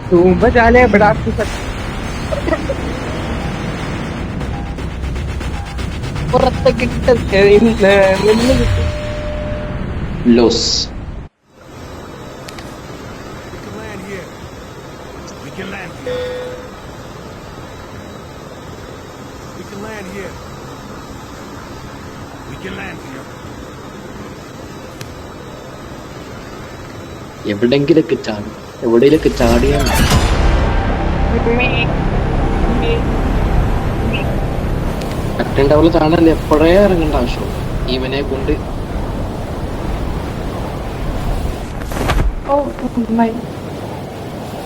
सुबह जाले बड़ा പുറത്ത് നിന്ന് കിട്ടും ലോസ് എവിടെങ്കിലൊക്കെ ചാടി എവിടെയൊക്കെ ചാടിയാൽ കറക്റ്റ് ടവറിൽ ചാടല്ലേ എപ്പോഴേ ഇറങ്ങേണ്ട ആവശ്യം ഇവനെ കൊണ്ട്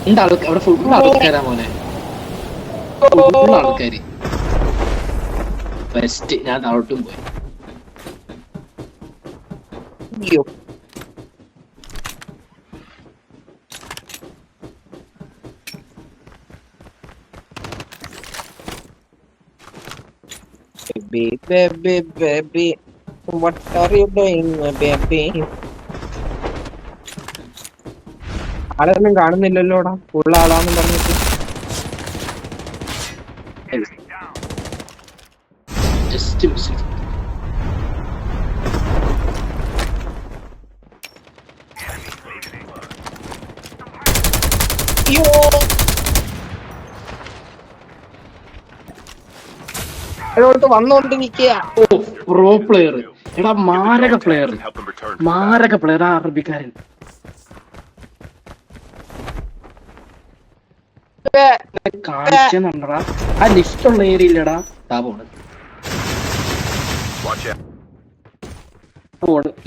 ഉണ്ട് അവിടെ ഫുൾ ആൾക്കാരാ മോനെ ഫുൾ ആൾക്കാര് ബെസ്റ്റ് ഞാൻ താഴോട്ടും പോയി baby baby what are you doing baby ആളൊന്നും കാണുന്നില്ലല്ലോടാ ഫുൾ ആളാന്ന് പറഞ്ഞിട്ട് ജസ്റ്റ് മിസ് അതോട്ട് വന്നോണ്ട് നിൽക്കുക പ്രോ പ്ലെയർ എടാ മാരക പ്ലെയർ ആ അറബിക്കാരൻ കാണിച്ചെന്നുണ്ടടാ ആ ലിസ്റ്റ് ഉള്ള ഏരിയയില്ലടാ പോണ്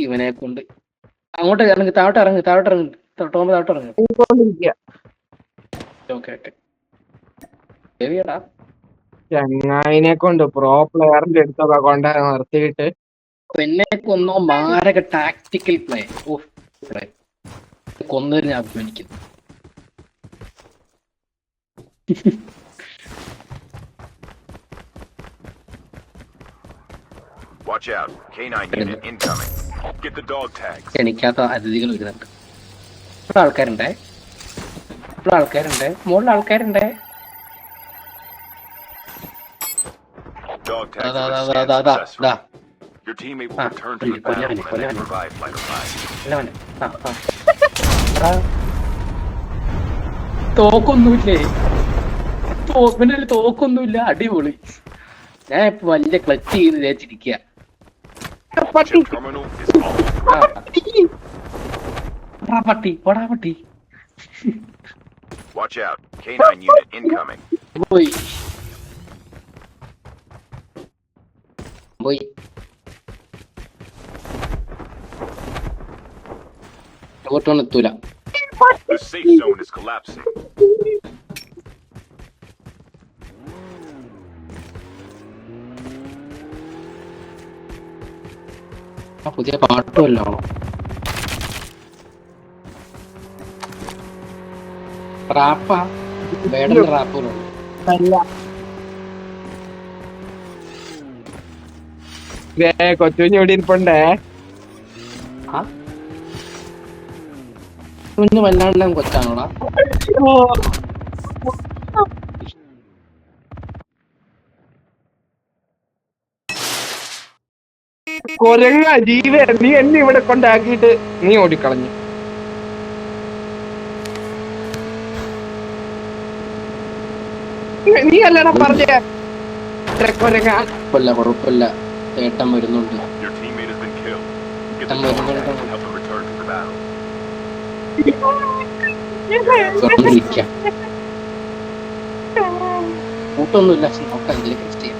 ഇവനെ കൊണ്ട് അങ്ങോട്ട് ഇറങ്ങി താഴോട്ട് ഇറങ്ങി തൊട്ടുമ്പോ താഴോട്ട് ഇറങ്ങി ഓക്കെ ഓക്കെ എവിടാ ചങ്ങായിനെ കൊണ്ട് പ്രോ പ്ലെയറിന്റെ അടുത്തൊക്കെ കൊണ്ട് നിർത്തിയിട്ട് എന്നെ കൊന്നോ മാരക ടാക്ടിക്കൽ പ്ലേ ഓ പ്ലേ കൊന്നതിന് ഞാൻ അഭിമാനിക്കുന്നു Watch out. K9 unit incoming. Get the dog tags. എനിക്കാത്ത അതിഥികൾ വരുന്നുണ്ട് ഇവിടെ ആൾക്കാരുണ്ടേ മുകളിൽ ആൾക്കാരുണ്ടേ Dog tags have been scanned successfully. Your teammate will return to the battle when they revive Flight 5. തോക്കൊന്നുമില്ലേ തോക്കൊന്നുമില്ല അടിപൊളി ഞാൻ ഇപ്പൊ വലിയ ക്ലച്ച് ചെയ്ത് വിചാരിച്ചിരിക്കുക Terminal is പട്ടി Watch out. K9 unit incoming. പോയി അങ്ങോട്ടൊന്നും എത്തൂല The safe zone is collapsing. ആ പുതിയ പാട്ടുമല്ലോ റാപ്പാ വേടന്റെ റാപ്പുകളുണ്ട് കൊച്ചുകുഞ്ഞ് ഇവിടെ ഇരിപ്പുണ്ടേ കുഞ്ഞ് വല്ലാണ്ട് കൊച്ചാണോടാ കൊരങ്ങ ജീവ നീ എന്നെ ഇവിടെ കൊണ്ടാക്കിയിട്ട് നീ ഓടിക്കളഞ്ഞു നീ അല്ലടാ പറഞ്ഞ കൊരങ്ങ കുഴപ്പമില്ല ചേട്ടൻ വരുന്നുണ്ട് Your teammate has been killed. Get the dog tags and help them return to the battle. കൂട്ടൊന്നുമില്ല നോക്കാം എന്തെങ്കിലും ടെസ്റ്റ് ചെയ്യാം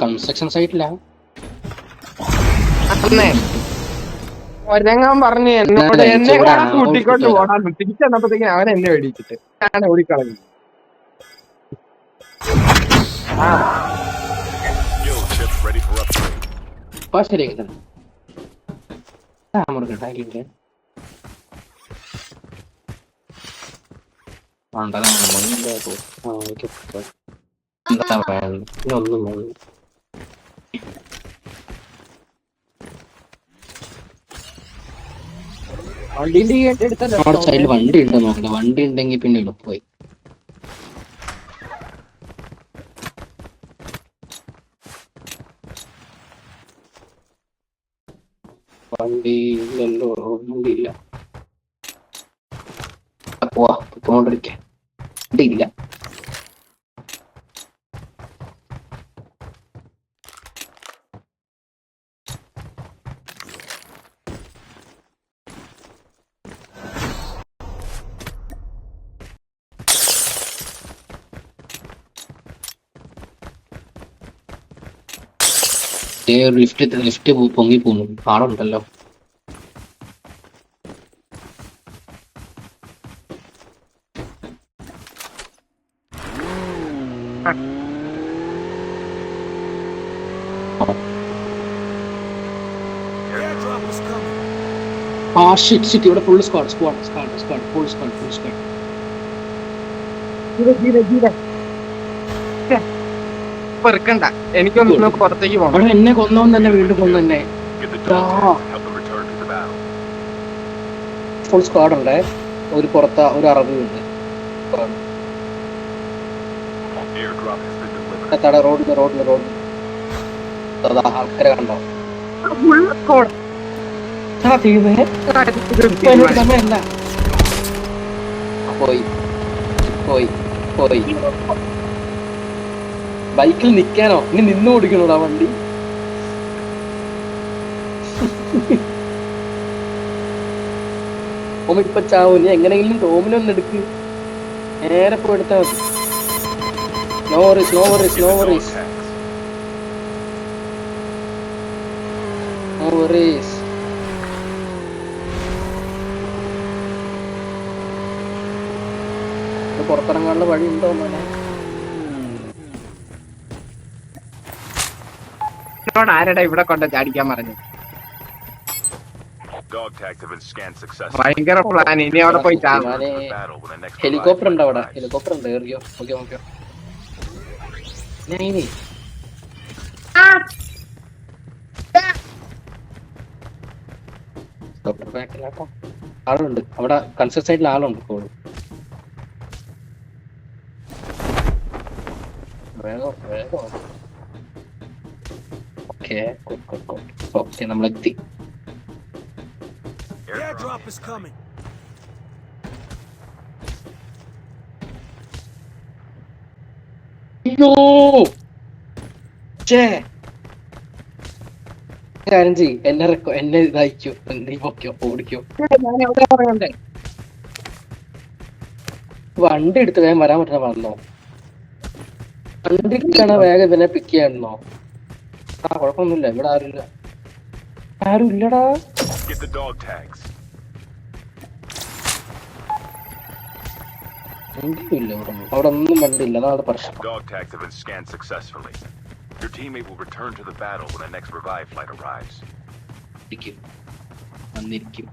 കൺസ്ട്രക്ഷൻ സൈറ്റിലാ ഒരങ്ങാൻ പറഞ്ഞു എന്നോട് എന്നെ കൂട്ടിക്കൊണ്ട് പോടാന്ന് തിരിച്ചെന്നപ്പോഴത്തേക്കും അവൻ എന്നെ മേടിച്ചിട്ട് ഞാൻ ഓടിക്കളഞ്ഞു ശരിയാക്കി തന്നെ മുറുകട്ടാക്കിട്ട് എന്താ വേണ്ട ഒന്നും വേണ്ട വണ്ടിന്റെ എടുത്തല്ലോ അവിടെ സൈഡിൽ വണ്ടി ഉണ്ടോ നോക്കട്ടെ. വണ്ടി ഉണ്ടെങ്കിൽ പിന്നെ എളുപ്പമായി. വണ്ടി ഇല്ലല്ലോ, വണ്ടിയില്ല. പോവാ, പോണ്ടിരിക്കാൻ വണ്ടിയില്ല. ലിഫ്റ്റ് പൊങ്ങി പോന്നു. ആളുണ്ടല്ലോ. ഷിറ്റ് ഇവിടെ ഫുൾ സ്ക്വാഡ് ഫുൾ സ്ക്വാഡ്. പെറുക്കണ്ട, എനിക്കൊന്ന് പുറത്തേക്ക് പോകണം. അവിടെ എന്നെ കൊന്നോന്ന് തന്നെ വീണ്ടും കൊന്നെ. Get the dog tags and help them return to the battle. Full squad ഉണ്ട്. ഒരു പുറത്ത ഒരു അറബി ഉണ്ട്. Airdrop has been delivered. റോഡില് ആൾക്കാരെ കണ്ടോ? സമയല്ല. പോയി ബൈക്കിൽ നിക്കാനോ? ഇനി നിന്ന് ഓടിക്കണോടാ വണ്ടി. ടോം ഇപ്പൊ ചാവും. നീ എങ്ങനെയെങ്കിലും ടോമിനൊന്ന് എടുക്ക്. നേരെ പോയി എടുത്താ മതി. No worries. പുറത്തിറങ്ങാനുള്ള വഴി ഉണ്ടോ മോനെ? ആരടാ ഇവിടെ കൊണ്ട് ചാടിക്കാൻ പറഞ്ഞു? Dog tags have been scanned successfully. ഭയങ്കര പ്ലാൻ. ഇനി അവിടെ പോയി ചാടും. ഹെലികോപ്റ്റർ ഉണ്ട് അവിടെ. ഹെലികോപ്റ്റർ ഉണ്ട്. ഏറിയോ? നോക്കിയോ. ആളുണ്ട് അവിടെ. കൺസ്ട്രക്ഷൻ സൈഡിൽ ആളുണ്ട് ഇപ്പോഴും. വേഗം. ഓക്കെ നമ്മളെത്തി. Airdrop is coming. അയ്യോ കാര്യം ചെയ്യ്. എന്നെ ഇതായിക്കോ. നീ പൊക്കോ, ഓടിക്കോ. വണ്ടി എടുത്ത് വേഗം വരാൻ പറ്റുന്ന വന്നോ? വണ്ടിക്കാണോ വേഗം ഇതിനെ പിക്ക് ചെയ്യാണോ? കുഴപ്പമൊന്നുമില്ല. ഇവിടെ ആരും ഇല്ലടാ. Get the dog tags. വണ്ടിയില്ല അവിടെ ഒന്നും വണ്ടിയില്ല. അതാണ് പ്രശ്നം. Dog tags have been scanned successfully. Your teammate will return to the battle when the next revive flight arrives. വന്നിരിക്കും.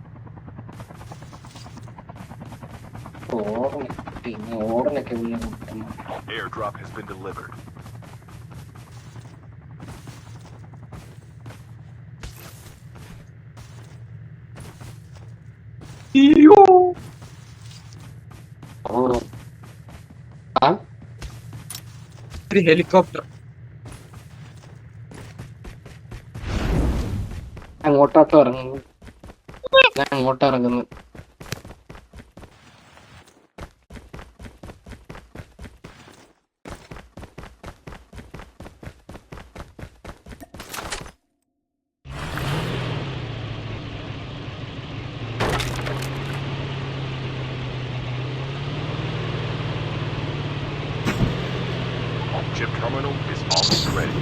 ഓടനൊക്കെ Airdrop has been delivered. ഒരു ഹെലികോപ്റ്റർ അങ്ങോട്ടോട്ട് ഇറങ്ങുന്നു. ഞാൻ അങ്ങോട്ട് ഇറങ്ങുന്നു. Chip terminal is almost ready.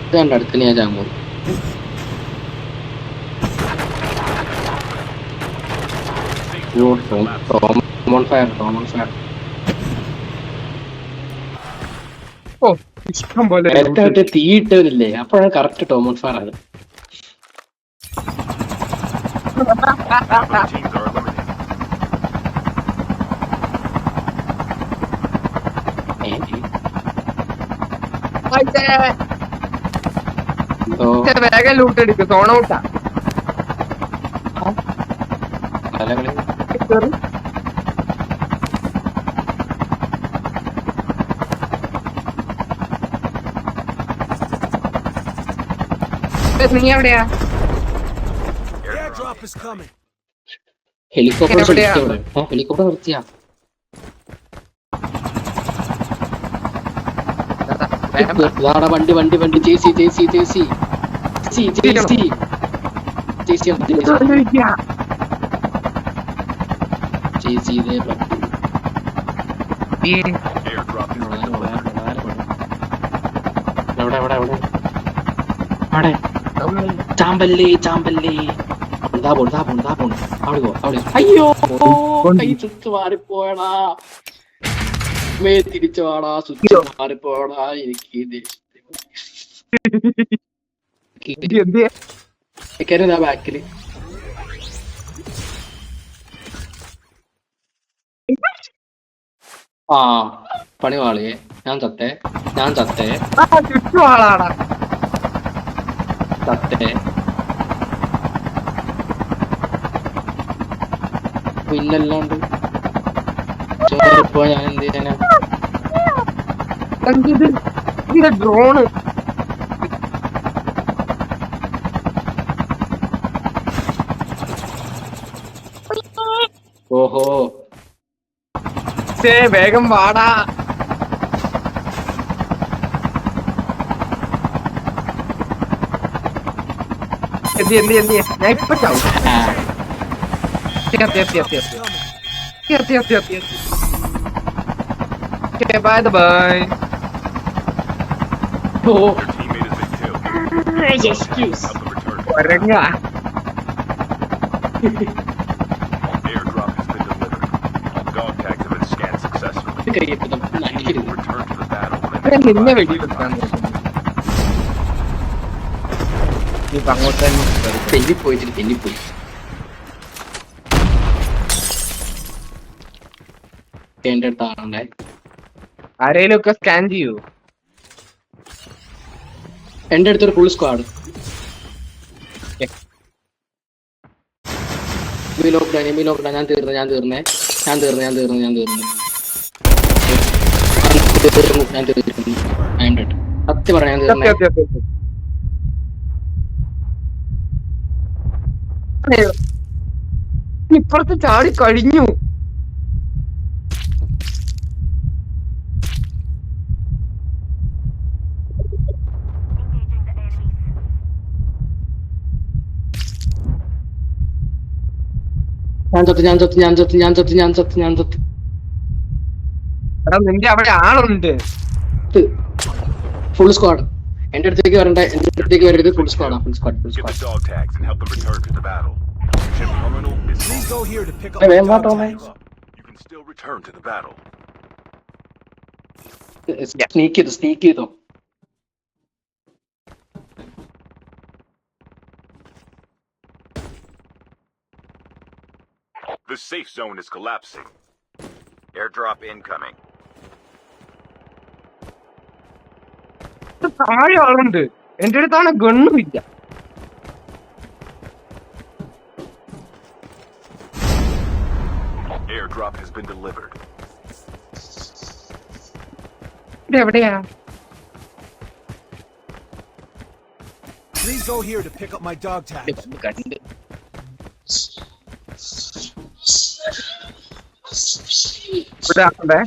ഇതാണ്ട് അടുത്ത് ഞാൻ ചാങ്ങും. ഇഷ്ടം പോലെ തീയിട്ടവരില്ലേ? അപ്പോഴാണ് കറക്റ്റ് ടോമൺ ഫയർ ആണ്. Teams are eliminated. എന്തോ വേഗം ലൂട്ട് എടുക്കും സോണ ഔട്ടാ കലകളി നീ എവിടെയാ Airdrop is coming. ഹെലികോപ്റ്റർ എവിടെയാ? ഹെലികോപ്റ്റർ നിർത്തിയാ വാടാ വണ്ടി വണ്ടി വണ്ടി ചേസി ചേസി ചേസി ചേസി ചേസി ചേസി ചേസി ഇതേ പറ്റൂ Airdrop is എവിടെ എവിടെ എവിടെ അവിടെ ചാമ്പല്ലേ ചാമ്പല്ലേ ദാ പോണു ദാ പോണു ദാ പോണു അവിടെ പോ അവിടെ അയ്യോ കൈ സ്വിച്ച് മാറിപ്പോയടാ തിരിച്ചു വാടാ സ്വിച്ച് മാറിപ്പോയടാ എനിക്ക് ഇതാ ബാക്കില് ആ പണി വാളിയെ ഞാൻ ചത്തേ ചുറ്റുവാളാടാ ചത്തേ പിന്നല്ലാണ്ട് ചോറിപ്പോ ഞാൻ എന്ത് ചെയ്യാനാ ഇത് ഡ്രോണ് ഓഹോ വേഗം വാടാ എന്ത് ഞാൻ ഇപ്പൊ ചാവും ബൈ ബൈ ഓ your teammate has been killed. excuse Help them return. ഒരങ്ങ Airdrop has been delivered. Dog tags have been scanned successfully. കൈയ്യപ്പം നനയ്ക്കരുത് Return to the battle when നിന്നെ identified വെടി by വെക്കാൻ friendly. നീ അങ്ങോട്ട് തന്നെ തെന്നിപ്പോയി എന്റെ അടുത്താണേ ആരേലും ഒക്കെ സ്കാൻ ചെയ്യൂ എന്റെ അടുത്തൊരു ഫുൾ സ്ക്വാഡ് ഞാൻ തീർന്നു സത്യം പറയാൻ തീർന്നേ ഇപ്പുറത്ത് ചാടി കഴിഞ്ഞു ഞാൻ ചത്ത് എടാ നിന്റെ അവിടെ ആളുണ്ട് ഫുൾ സ്ക്വാഡ് എന്റെ അടുത്തേക്ക് വരരുത് ഫുൾ സ്ക്വാഡാ full squad Get the dog tags and help them return to the battle. Chip terminal is Please go here to pick up Hey, my man, dog what, tags. You can still return to the battle. Sneak ചെയ്തോ The safe zone is collapsing. Airdrop incoming. താഴെ ആളുണ്ട് എന്റെ അടുത്താണ് ഗണ്ണും ഇല്ല Airdrop has been delivered. ഇത് എവിടെയാ Please go here to pick up my dog tags. കണ്ട് ഇവിടെ ആളുണ്ടേ